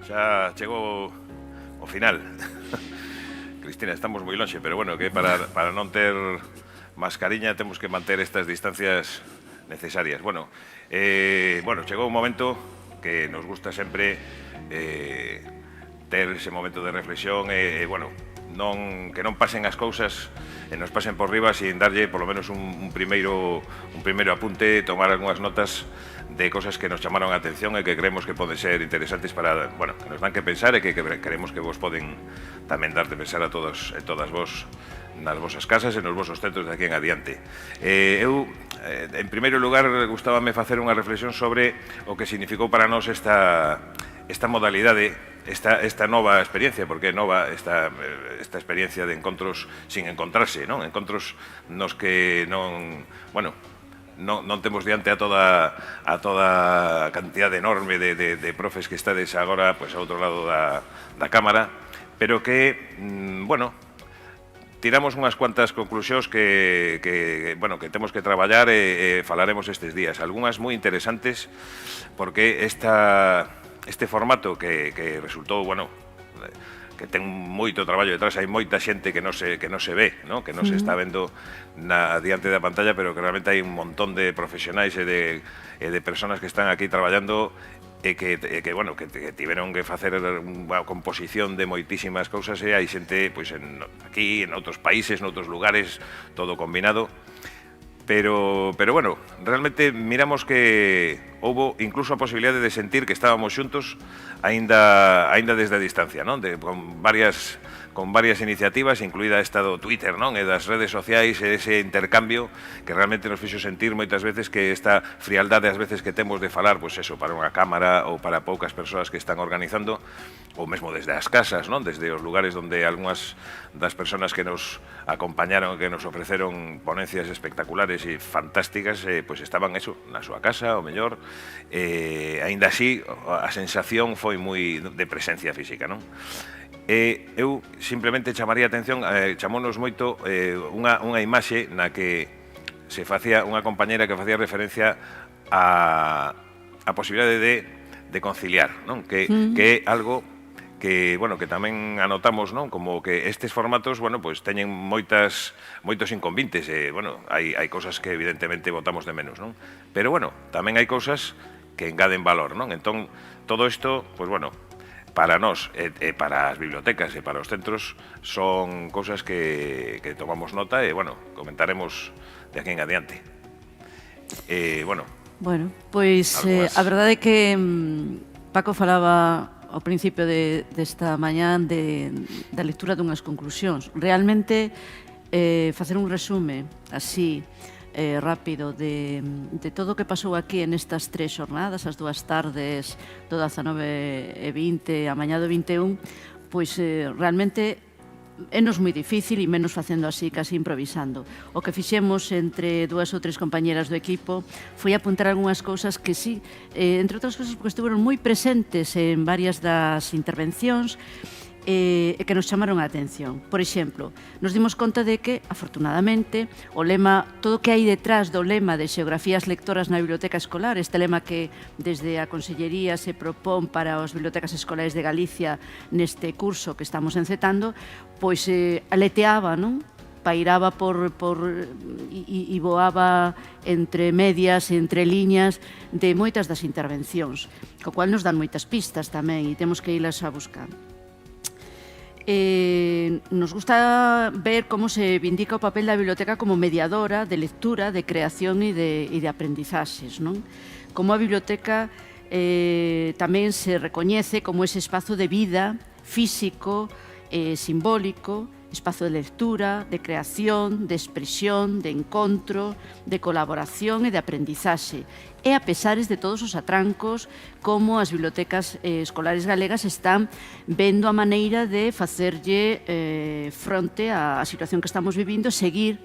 xa chegou o final. Cristina, estamos moi lonxe, pero bueno, que para non ter mascariña temos que manter estas distancias necesarias. Bueno, chegou un momento que nos gusta sempre ter ese momento de reflexión e, que non pasen as cousas e nos pasen por riba sin darlle polo menos un primeiro apunte, tomar algunhas notas de cosas que nos chamaron a atención e que creemos que poden ser interesantes para, que nos dan que pensar e que creemos que vos poden tamén dar de pensar a todos e todas vos nas vosas casas e nos vosos centros de aquí en adiante. En primeiro lugar, gustábame facer unha reflexión sobre o que significou para nós esta modalidade, esta nova experiencia, porque é nova esta experiencia de encontros sin encontrarse, non? Encontros nos que non temos diante a toda a cantidad enorme de profes que estades agora ao outro lado da cámara, pero que, tiramos unhas cuantas conclusións que temos que traballar e falaremos estes días. Algúnas moi interesantes, porque este formato que resultou, que ten moito traballo detrás, hai moita xente que non se ve, ¿no? Que non se está vendo diante da pantalla, pero que realmente hai un montón de profesionais e de personas que están aquí traballando e que tiveron que facer unha composición de moitísimas cousas e hai xente aquí, en outros países, en outros lugares, todo combinado. Pero realmente miramos que houbo incluso a posibilidade de sentir que estábamos xuntos aínda desde a distancia, non? Con varias iniciativas, incluída esta do Twitter, non? E das redes sociais e ese intercambio que realmente nos fixo sentir moitas veces que esta frialdade ás veces que temos de falar, para unha cámara ou para poucas persoas que están organizando, ou mesmo desde as casas, non? Desde os lugares onde algunhas das persoas que nos acompañaron, que nos ofreceron ponencias espectaculares e fantásticas, estaban na súa casa, o mellor, aínda así a sensación foi moi de presencia física, non? Eu simplemente chamaría a atención, chamounos moito unha imaxe na que se facía unha compañera que facía referencia a posibilidade de conciliar, non? Que é algo que tamén anotamos, non? Como que estes formatos, teñen moitos inconvenientes, hai cousas que evidentemente botamos de menos, non? Pero tamén hai cousas que engaden valor, non? Entón, todo isto, para nós e para as bibliotecas e para os centros son cousas que tomamos nota e, comentaremos de aquí en adiante. A verdade é que Paco falaba ao principio desta mañá da lectura dunhas conclusións. Realmente, facer un resume así rápido de todo o que pasou aquí en estas 3 xornadas, as 2 tardes do 19 e 20, a mañá do 21, realmente é-nos moi difícil e menos facendo así, casi improvisando. O que fixemos entre 2 ou 3 compañeras do equipo foi apuntar algunhas cousas que sí, entre outras cousas porque estiveron moi presentes en varias das intervencións e que nos chamaron a atención. Por exemplo, nos dimos conta de que, afortunadamente, o lema, todo o que hai detrás do lema de xeografías lectoras na biblioteca escolar, este lema que desde a Consellería se propón para as bibliotecas escolares de Galicia neste curso que estamos encetando, aleteaba, non? Pairaba e voaba entre medias, entre liñas de moitas das intervencións, co cual nos dan moitas pistas tamén e temos que ilas a buscar. Nos gusta ver como se vindica o papel da biblioteca como mediadora de lectura, de creación e de aprendizaxes, non? Como a biblioteca tamén se recoñece como ese espazo de vida físico, simbólico, espazo de lectura, de creación, de expresión, de encontro, de colaboración e de aprendizaxe. E a pesares de todos os atrancos, como as bibliotecas escolares galegas están vendo a maneira de facerlle fronte á situación que estamos vivindo, seguir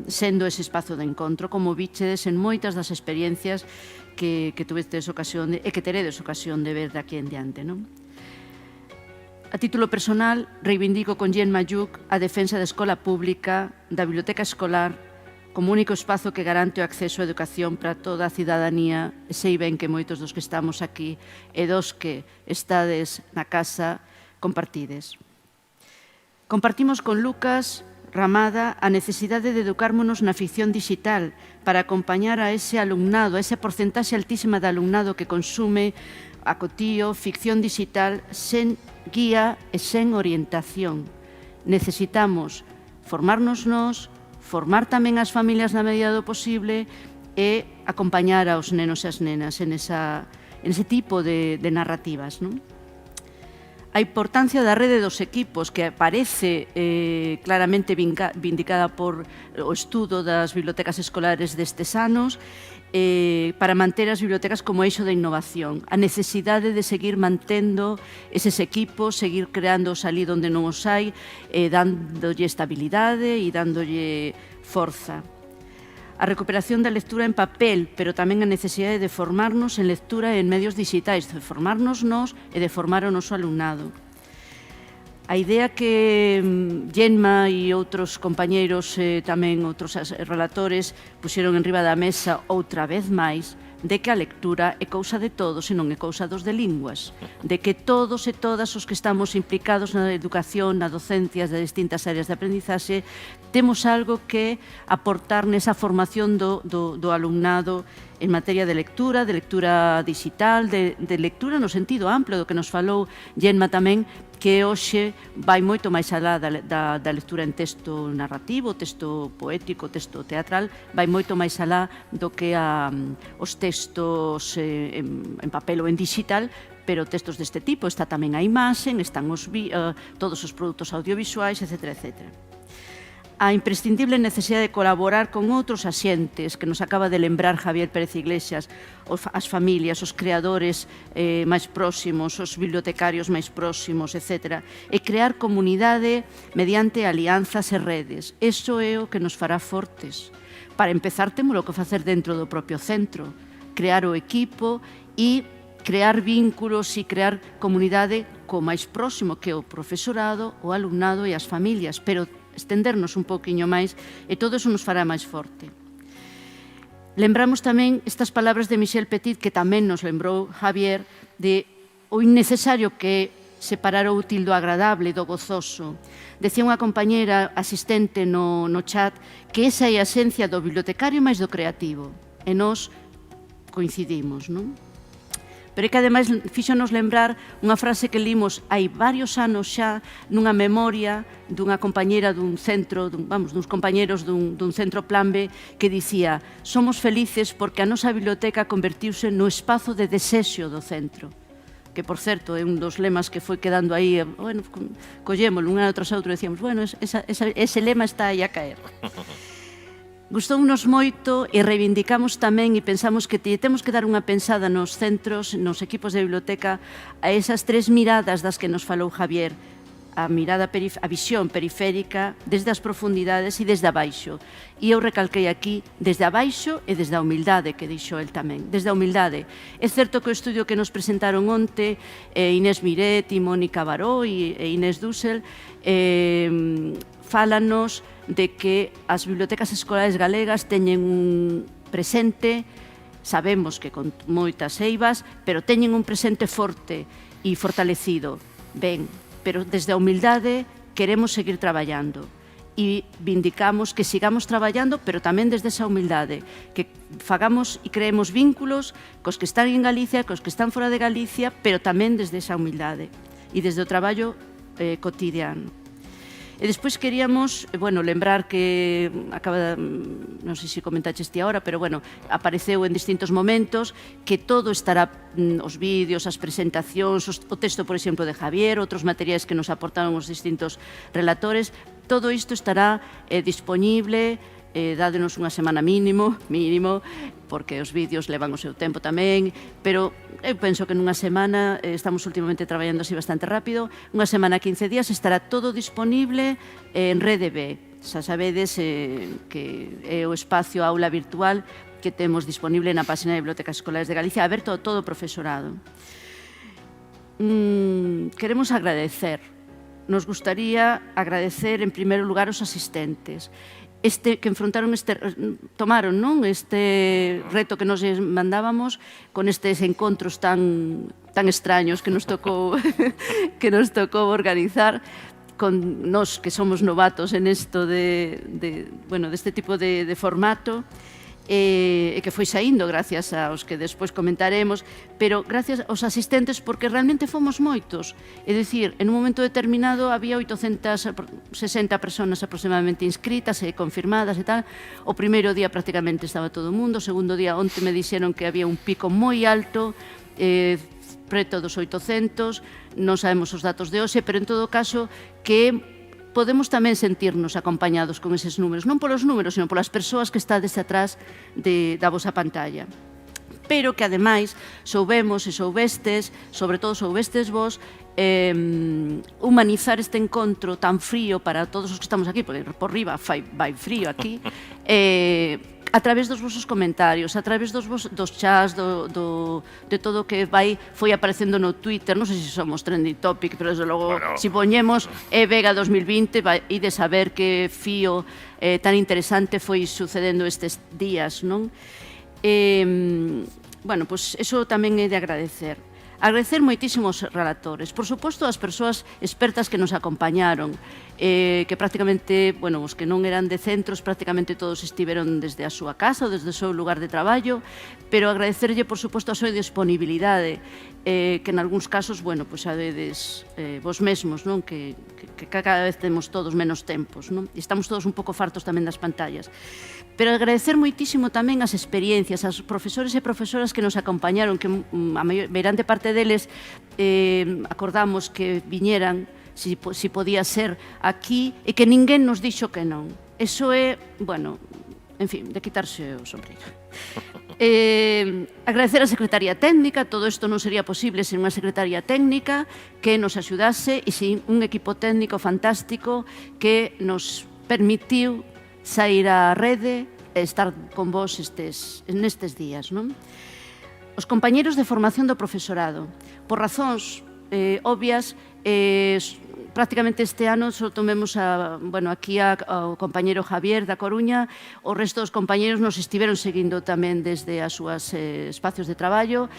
sendo ese espazo de encontro, como bichedes en moitas das experiencias que tuvedes ocasión e que teredes ocasión de ver de aquí en diante, non? A título personal, reivindico con Jen Mayuk a defensa da escola pública, da biblioteca escolar, como único espazo que garante o acceso á educación para toda a cidadanía, e sei ben que moitos dos que estamos aquí e dos que estades na casa compartides. Compartimos con Lucas Ramada a necesidade de educármonos na ficción digital para acompañar a ese alumnado, a esa porcentaxe altísima de alumnado que consume acotío, ficción digital, sen guía e sen orientación. Necesitamos formarnos nós, formar tamén as familias na medida do posible e acompañar aos nenos e as nenas en ese tipo de narrativas, non? A importancia da rede dos equipos, que aparece claramente vindicada por o estudo das bibliotecas escolares destes anos, para manter as bibliotecas como eixo de innovación. A necesidade de seguir mantendo eses equipos, seguir creándoos ali onde non os hai, dándolle estabilidade e dándolle forza. A recuperación da lectura en papel, pero tamén a necesidade de formarnos en lectura e en medios digitais, de formarnos nós e de formar o noso alumnado. A idea que Gemma e outros compañeiros, tamén outros relatores, puxeron en riba da mesa outra vez máis, de que a lectura é cousa de todos e non é cousa dos de linguas, de que todos e todas os que estamos implicados na educación, na docencia, das distintas áreas de aprendizaxe, temos algo que aportar nesa formación do alumnado en materia de lectura digital, de lectura no sentido amplo do que nos falou Gemma tamén, que hoxe vai moito máis alá da lectura en texto narrativo, texto poético, texto teatral, vai moito máis alá do que os textos en papel ou en digital, pero textos deste tipo. Está tamén a imaxen, están todos os produtos audiovisuais, etc. A imprescindible necesidade de colaborar con outros axentes que nos acaba de lembrar Javier Pérez Iglesias, as familias, os creadores máis próximos, os bibliotecarios máis próximos, etc. E crear comunidade mediante alianzas e redes. Iso é o que nos fará fortes. Para empezar, temos o que facer dentro do propio centro, crear o equipo e crear vínculos e crear comunidade co máis próximo, que é o profesorado, o alumnado e as familias, pero estendernos un pouquiño máis e todo eso nos fará máis forte. Lembramos tamén estas palabras de Michel Petit, que tamén nos lembrou Javier, de o innecesario que é separar o útil do agradable, do gozoso. Decía unha compañera asistente no chat que esa é a esencia do bibliotecario máis do creativo, e nós coincidimos, non? Pero é que ademais fíxonos lembrar unha frase que limos hai varios anos xa nunha memoria dunha compañera dun centro, duns compañeros dun centro Plan B, que dicía: somos felices porque a nosa biblioteca convertiuse no espazo de desexo do centro. Que, por certo, é un dos lemas que foi quedando aí, bueno, collémolo, unha tras outra, decíamos, bueno, ese lema está aí a caer. Gustounos moito e reivindicamos tamén e pensamos que temos que dar unha pensada nos centros, nos equipos de biblioteca, a esas tres miradas das que nos falou Javier. A visión periférica, desde as profundidades e desde abaixo. E eu recalquei aquí desde abaixo e desde a humildade, que dixo el tamén. Desde a humildade. É certo que o estudio que nos presentaron onte, Inés Miret e Mónica Baró e Inés Dussel, fálanos de que as bibliotecas escolares galegas teñen un presente, sabemos que con moitas eivas, pero teñen un presente forte e fortalecido. Ben, pero desde a humildade queremos seguir traballando e vindicamos que sigamos traballando, pero tamén desde esa humildade, que fagamos e creemos vínculos cos que están en Galicia, cos que están fora de Galicia, pero tamén desde esa humildade e desde o traballo cotidiano. E despois queríamos, lembrar que non sei se comentaches ti agora, pero apareceu en distintos momentos que todo estará, os vídeos, as presentacións, o texto, por exemplo, de Javier, outros materiais que nos aportaron os distintos relatores, todo isto estará disponible, dádenos unha semana mínimo, porque os vídeos levan o seu tempo tamén, pero eu penso que nunha semana, estamos últimamente traballando así bastante rápido, unha semana, 15 días, estará todo disponible en Rede B. Xa sabedes que é o espacio aula virtual que temos disponible na página de Bibliotecas Escolares de Galicia, aberto a todo o profesorado. Queremos agradecer. Nos gustaría agradecer, en primeiro lugar, os asistentes. que enfrontaron tomaron, non, este reto que nos mandábamos con estes encontros tan extraños que nos tocou que nos tocou organizar con nós que somos novatos en isto deste tipo de formato, e que foi saindo gracias aos que despois comentaremos, pero gracias aos asistentes, porque realmente fomos moitos. É dicir, en un momento determinado había 860 personas aproximadamente inscritas e confirmadas e tal. O primeiro día prácticamente estaba todo o mundo, o segundo día onte me dixeron que había un pico moi alto, preto dos 800, non sabemos os datos de hoxe, pero en todo caso que podemos tamén sentirnos acompañados con eses números, non polos números, sino polas persoas que estades atrás da vosa pantalla. Pero que, ademais, soubemos e soubestes, sobre todo soubestes vos, humanizar este encontro tan frío para todos os que estamos aquí, porque por riba vai frío aquí, a través dos vosos comentarios, a través dos chats, de todo o que foi aparecendo no Twitter. Non sei se somos trending topic, pero desde logo, se poñemos Vega 2020, ides a ver que fío tan interesante foi sucedendo estes días, non? Bueno, pois iso tamén é de agradecer. Agradecer moitísimos relatores, por suposto as persoas expertas que nos acompañaron, que prácticamente, bueno, os que non eran de centros, prácticamente todos estiveron desde a súa casa ou desde o seu lugar de traballo, pero agradecerlle, por suposto, a súa disponibilidade, que en algúns casos, bueno, pois sabedes vos mesmos, non? Que cada vez temos todos menos tempos, non? E estamos todos un pouco fartos tamén das pantallas. Pero agradecer moitísimo tamén as experiencias, aos profesores e profesoras que nos acompañaron, que a meirande parte deles acordamos que viñeran, si podía ser aquí, e que ninguén nos dixo que non. Eso é, bueno, en fin, de quitarse o sombrillo. Agradecer a Secretaría Técnica, todo isto non sería posible sen unha Secretaría Técnica que nos axudase e sin un equipo técnico fantástico que nos permitiu sair á rede e estar con vos nestes días, non? Os compañeros de formación do profesorado, por razóns obvias, prácticamente este ano só tomemos aquí ao compañero Javier da Coruña. O resto dos compañeros nos estiveron seguindo tamén desde as súas espacios de traballo,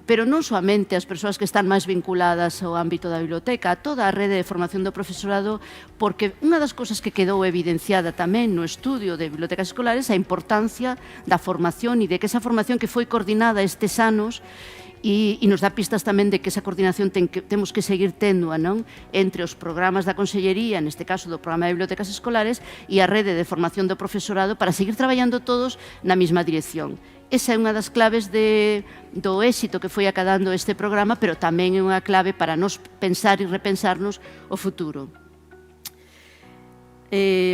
pero non soamente as persoas que están máis vinculadas ao ámbito da biblioteca, a toda a rede de formación do profesorado, porque unha das cousas que quedou evidenciada tamén no estudio de bibliotecas escolares é a importancia da formación e de que esa formación que foi coordinada estes anos e nos dá pistas tamén de que esa coordinación temos que seguir tendo entre os programas da Consellería, neste caso do programa de bibliotecas escolares, e a rede de formación do profesorado para seguir traballando todos na mesma dirección. Esa é unha das claves do éxito que foi acadando este programa, pero tamén é unha clave para nos pensar e repensarnos o futuro.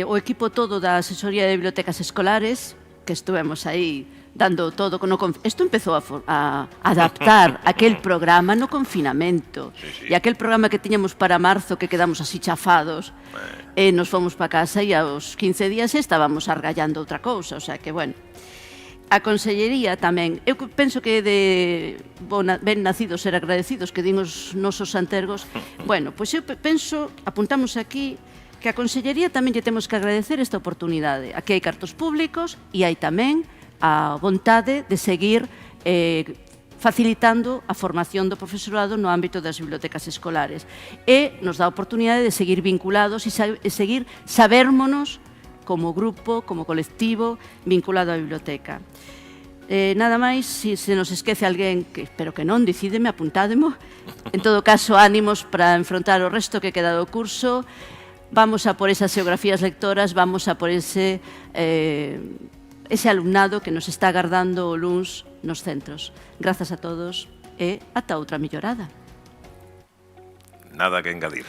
O equipo todo da Asesoría de Bibliotecas Escolares, que estuvemos aí dando todo. Isto empezou a adaptar aquel programa no confinamento. E aquel programa que tiñamos para marzo, que quedamos así chafados, nos fomos para casa e aos 15 días estábamos argallando outra cousa. O sea que, bueno, a Consellería tamén, eu penso que de ben nacidos ser agradecidos, que din os nosos santergos. Bueno, pois eu penso, apuntamos aquí, que a Consellería tamén lle temos que agradecer esta oportunidade. Aquí hai cartos públicos e hai tamén a vontade de seguir facilitando a formación do profesorado no ámbito das bibliotecas escolares. E nos dá a oportunidade de seguir vinculados e seguir sabérmonos como grupo, como colectivo vinculado á biblioteca. Nada máis, se nos esquece alguén, que espero que non, decídeme, apuntádemo. En todo caso, ánimos para enfrontar o resto que queda do curso. Vamos a por esas geografías lectoras, vamos a por ese alumnado que nos está agardando o luns nos centros. Grazas a todos e ata outra millorada. Nada que engadir.